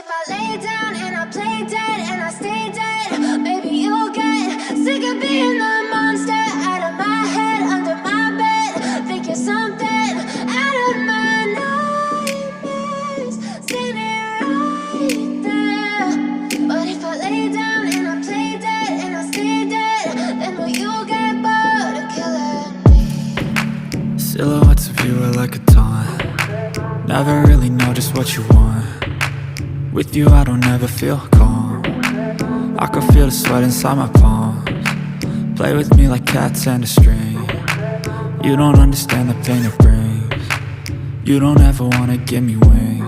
if I lay down and I play dead and I stay dead, maybe you'll get sick of being the monster out of my head, under my bed. Think you're something out of my nightmares, standing right there. But if I lay down and I play dead and I stay dead, then will you get bored of killing me? Silhouettes of you are like a taunt. Never really know just what you want. With you I don't ever feel calm. I can feel the sweat inside my palms. Play with me like cats and a string. You don't understand the pain it brings. You don't ever wanna give me wings.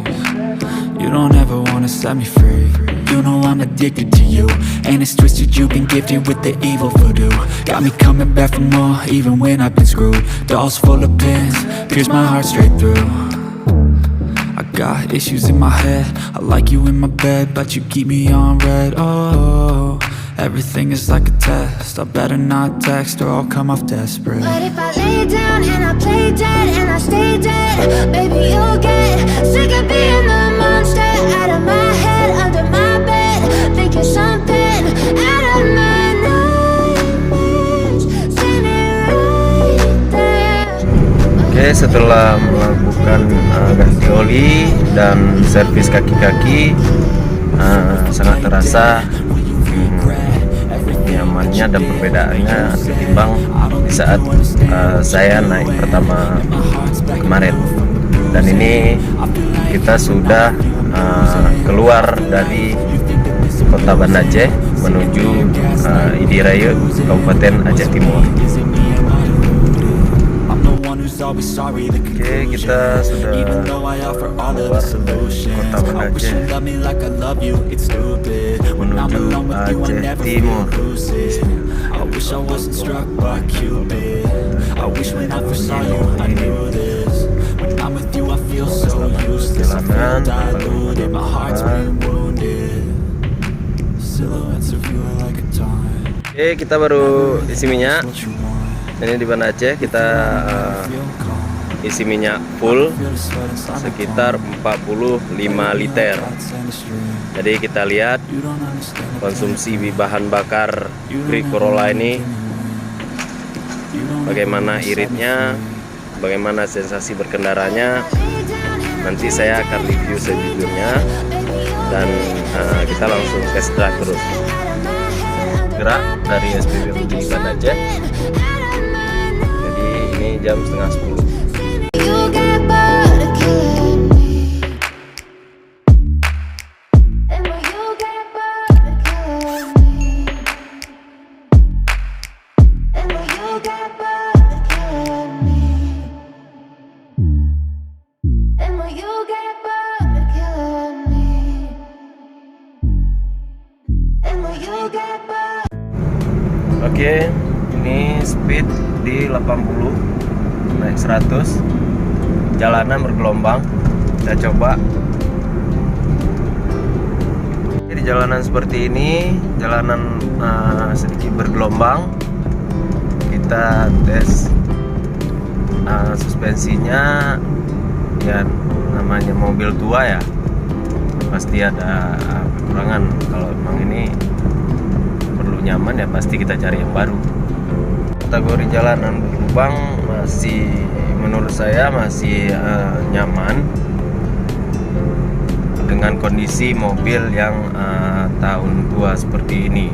You don't ever wanna set me free. You know I'm addicted to you, and it's twisted, you've been gifted with the evil voodoo. Got me coming back for more, even when I've been screwed. Dolls full of pins, pierce my heart straight through. I got issues in my head, I like you in my bed, but you keep me on red. Oh, everything is like a test, I better not text or I'll come off desperate. But if I lay down and I play dead and I stay dead, baby you'll get sick of being the monster out of my head, under my bed. Think you're something out of my nightmares, standing right there. Oke, setelah melakukan ganti oli dan servis kaki-kaki, sangat terasa nyamannya dan perbedaannya ketimbang di saat saya naik pertama kemarin. Dan ini kita sudah keluar dari kota Banda Aceh menuju Idiraya, Kabupaten Aceh Timur. Oke, kita sudah keluar dari kota Banda Aceh menuju Aceh Timur. Oke, kita baru isi minyak. Ini di Banda Aceh kita isi minyak full sekitar 45 liter. Jadi kita lihat konsumsi bahan bakar Great Corolla ini bagaimana iritnya, bagaimana sensasi berkendaranya. Nanti saya akan review sejujurnya dan kita langsung test drive terus. Gerak dari SPBU di Banda Aceh. Jadi ini jam setengah 10. Oke, ini speed di 80, naik 100, jalanan bergelombang. Kita coba. Jadi jalanan seperti ini, jalanan sedikit bergelombang. Kita tes suspensinya, ya namanya mobil tua ya, pasti ada kekurangan. Kalau memang ini perlu nyaman ya pasti kita cari yang baru. Kategori jalanan berlubang masih menurut saya masih nyaman dengan kondisi mobil yang tahun tua seperti ini.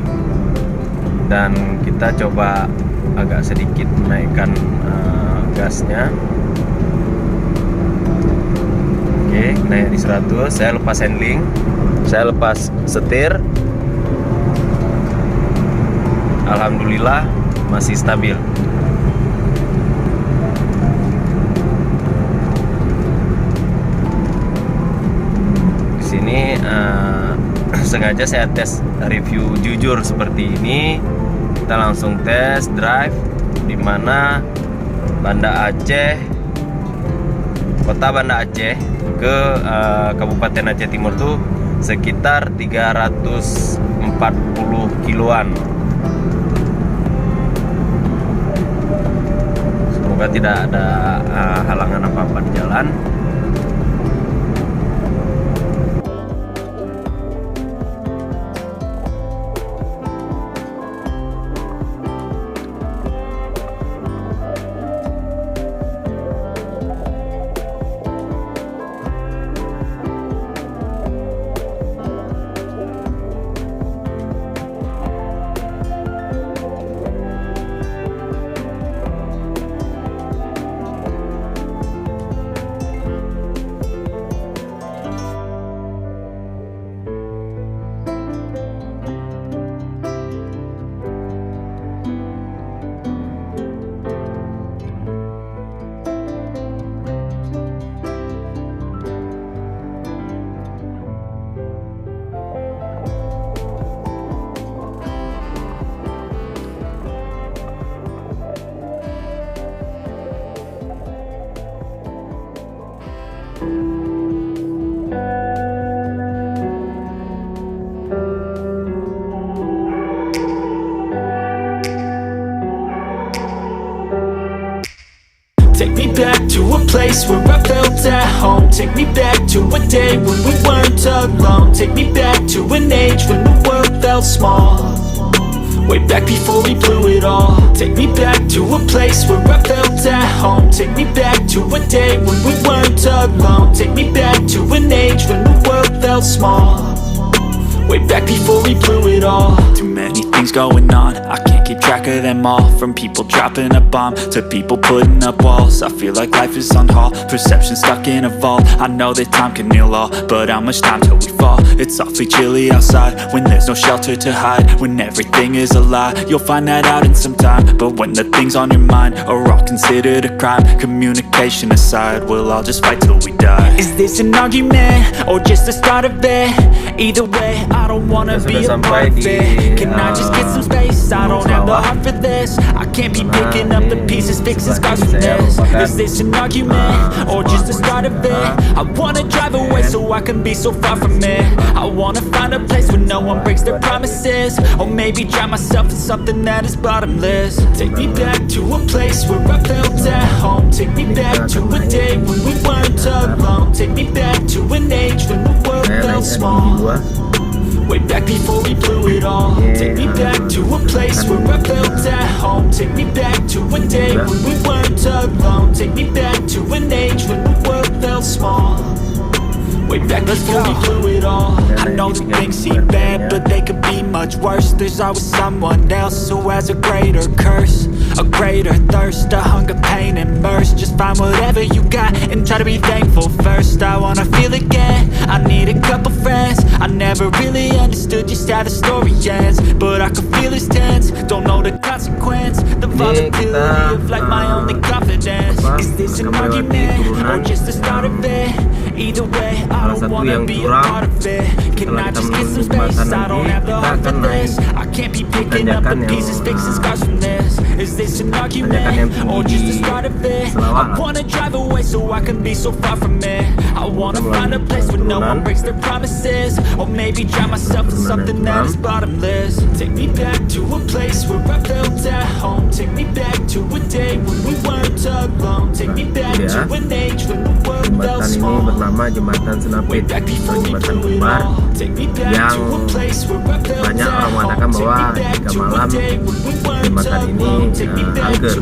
Dan kita coba agak sedikit menaikkan gasnya. Oke, naik di 100. Saya lepas handling, saya lepas setir. Alhamdulillah masih stabil. Di sini sengaja saya tes review jujur seperti ini. Kita langsung tes drive di mana Banda Aceh, kota Banda Aceh ke Kabupaten Aceh Timur tuh sekitar 340 kiloan. Semoga tidak ada halangan apa-apa di jalan. place where I felt at home. Take me back to a day when we weren't alone. Take me back to an age when the world felt small. Way back before we blew it all. Take me back to a place where I felt at home. Take me back to a day when we weren't alone. Take me back to an age when the world felt small. Way back before we blew it all. Too many things going on, I can't keep track of them all. From people dropping a bomb to people putting up walls. I feel like life is on hold, perception stuck in a vault. I know that time can heal all, but how much time till we fall? It's awfully chilly outside when there's no shelter to hide. When everything is a lie, you'll find that out in some time. But when the things on your mind are all considered a crime, communication aside, we'll all just fight till we die. Is this an argument or just the start of it? Either way, I don't wanna be a part of it. Can I just get some space? I don't have the heart for this. I can't be picking up the pieces, fixing scars from this. Is this an argument or just the start of it? I wanna drive away so I can be so far from it. I wanna find a place where no one breaks their promises. Or maybe drown myself in something that is bottomless. Take me back to a place where I felt at home. Take me back to a day when we weren't alone. Take me back to an age when the world felt small. Way back before we blew it all. Take me back to a place where I felt at home. Take me back to a day when we weren't alone. Take me back to an age when the world felt small. Way back before we blew it all. I know that things seem bad, but they could be much worse. There's always someone else who has a greater curse, a greater thirst, a hunger, pain, and mercy. Just find whatever you got and try to be thankful first. I wanna feel again, I need a couple friends. I never really understood just how the story ends, but I can feel it's tense, don't know the consequence. The volatility of like my only confidence. Is this an argument or just the start of it? Either way, I don't wanna be a part of it. Can I just get some space? I don't have the heart for this. I can't be picking up the pieces, fixing scars from this. Is this an argument or just the start of it? I wanna drive away so I can be so far from it. I wanna find a place where no one breaks their promises. Or maybe drown myself in something that is bottomless. Take me back to a place where I felt at home. Take me back to a day when we weren't alone. Take me back to an age when the world felt small. Bernama Jembatan Senapit atau Jembatan Kembar yang banyak orang mengatakan bahwa jika malam jembatan ini angker,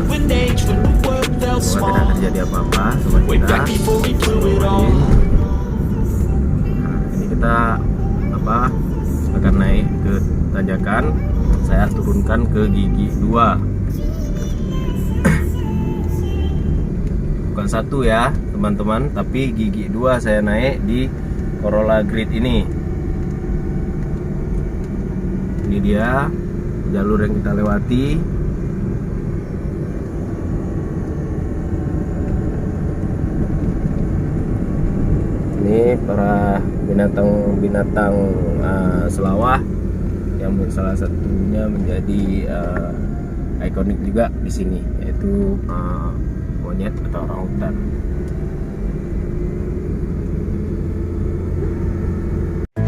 semoga tidak terjadi apa-apa sama kita. Ini kita akan naik ke tanjakan, saya turunkan ke gigi 2, bukan 1 ya teman-teman, tapi gigi 2 saya naik di Corolla Grid ini. Ini dia jalur yang kita lewati. Ini para binatang-binatang selawah yang salah satunya menjadi ikonik juga di sini, yaitu monyet atau orangutan.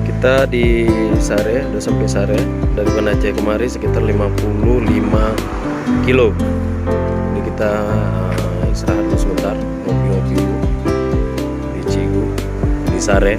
Kita di Sare, udah sampai Sare dari Banacai kemari sekitar 55 kilo. Jadi kita istirahat sebentar, ngopi-ngopi di Cigu, di Sare.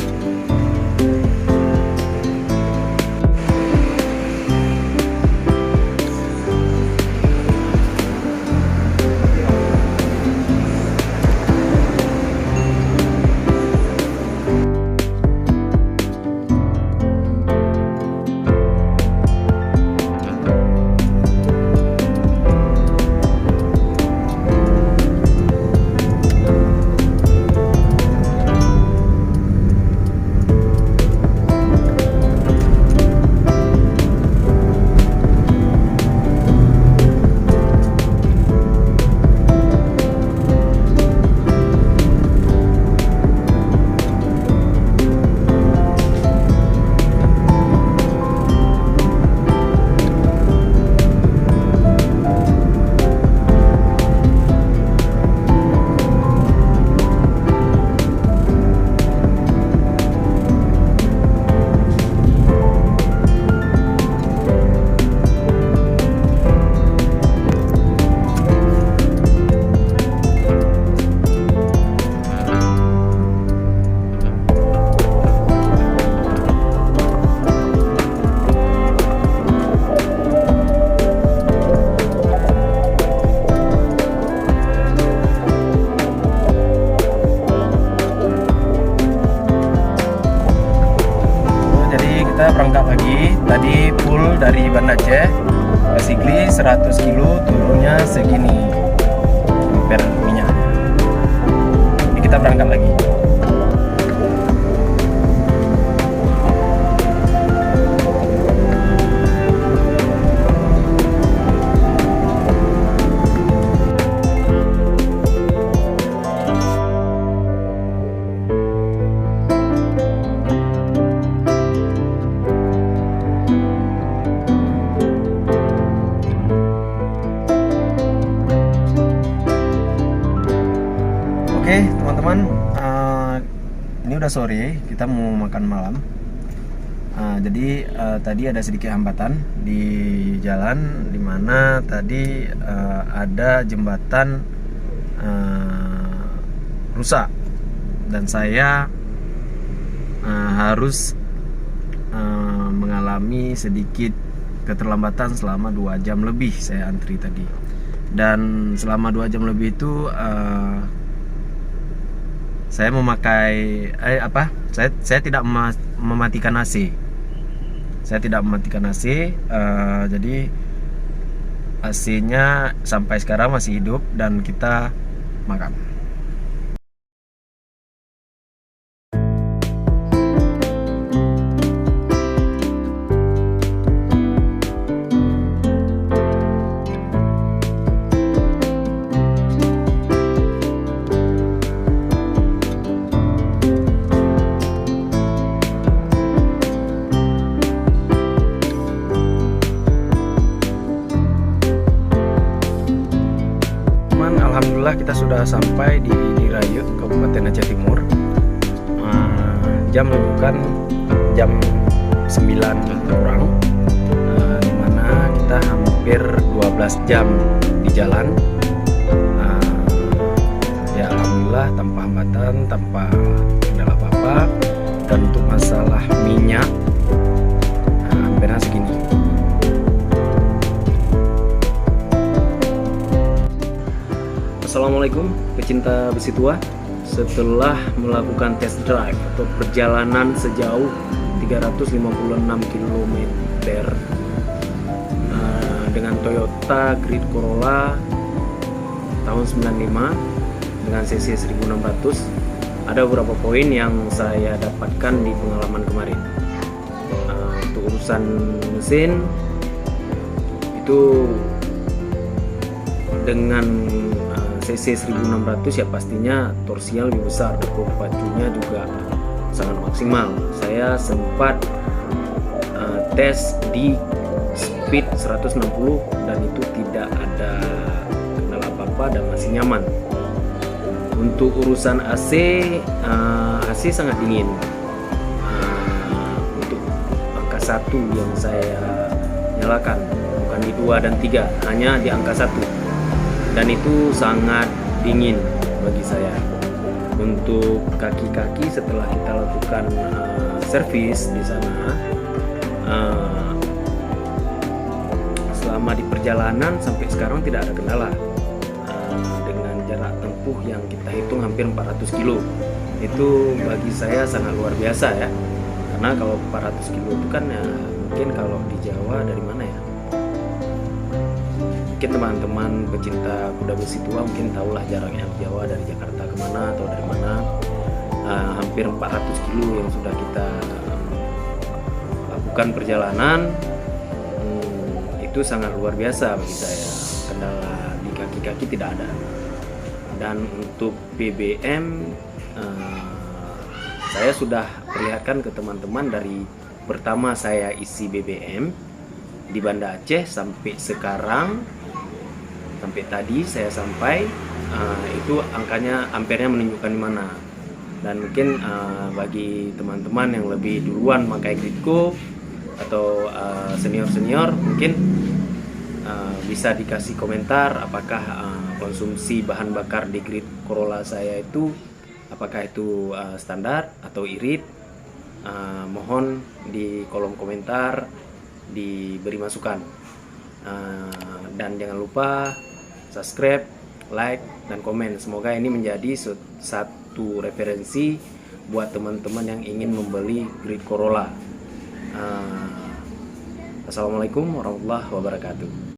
berangkat lagi. Tadi full dari Banda Aceh ke Sigli 100 kilo, turunnya segini per minyaknya. Ini kita berangkat lagi. Oke teman-teman, ini udah sore, kita mau makan malam. Jadi tadi ada sedikit hambatan di jalan, dimana tadi ada jembatan rusak dan saya harus mengalami sedikit keterlambatan selama 2 jam lebih. Saya antri tadi, dan selama 2 jam lebih itu saya memakai saya tidak mematikan AC. Saya tidak mematikan AC, jadi AC-nya sampai sekarang masih hidup dan kita makan. Alhamdulillah kita sudah sampai di Dirayu, Kabupaten Aceh Timur. Jam menunjukkan jam 9 kurang, dimana kita hampir 12 jam di jalan. Ya alhamdulillah tanpa hambatan, tanpa kendala apa-apa. Dan untuk masalah minyak, hampirnya segini. Assalamualaikum pecinta besi tua. Setelah melakukan test drive atau perjalanan sejauh 356 km dengan Toyota Grid Corolla tahun 95 dengan cc 1600, ada beberapa poin yang saya dapatkan di pengalaman kemarin. Untuk urusan mesin itu dengan cc 1600 ya pastinya torsinya lebih besar, dan pacunya juga sangat maksimal. Saya sempat tes di speed 160 dan itu tidak ada kendala apa-apa dan masih nyaman. Untuk urusan AC, AC sangat dingin. Untuk angka 1 yang saya nyalakan, bukan di 2 dan 3, hanya di angka 1. Dan itu sangat dingin bagi saya. Untuk kaki-kaki setelah kita lakukan servis di sana, selama di perjalanan sampai sekarang tidak ada kendala. Dengan jarak tempuh yang kita hitung hampir 400 kilo, itu bagi saya sangat luar biasa ya. Karena kalau 400 kilo itu kan ya, mungkin kalau di Jawa dari mana ya? Mungkin teman-teman pecinta kuda besi tua mungkin tahulah jaraknya Jawa dari Jakarta kemana atau dari mana. Hampir 400 kilo yang sudah kita lakukan perjalanan. Itu sangat luar biasa bagi saya. Kendala di kaki-kaki tidak ada. Dan untuk BBM, saya sudah perlihatkan ke teman-teman dari pertama saya isi BBM di Banda Aceh sampai sekarang. Sampai tadi saya sampai, itu angkanya, ampernya menunjukkan di mana. Dan mungkin bagi teman-teman yang lebih duluan pakai Gridco atau senior-senior, mungkin bisa dikasih komentar apakah konsumsi bahan bakar di Grid Corolla saya itu apakah itu standar atau irit. Mohon di kolom komentar diberi masukan. Dan jangan lupa subscribe, like, dan komen. Semoga ini menjadi satu referensi buat teman-teman yang ingin membeli Grid Corolla. Assalamualaikum warahmatullahi wabarakatuh.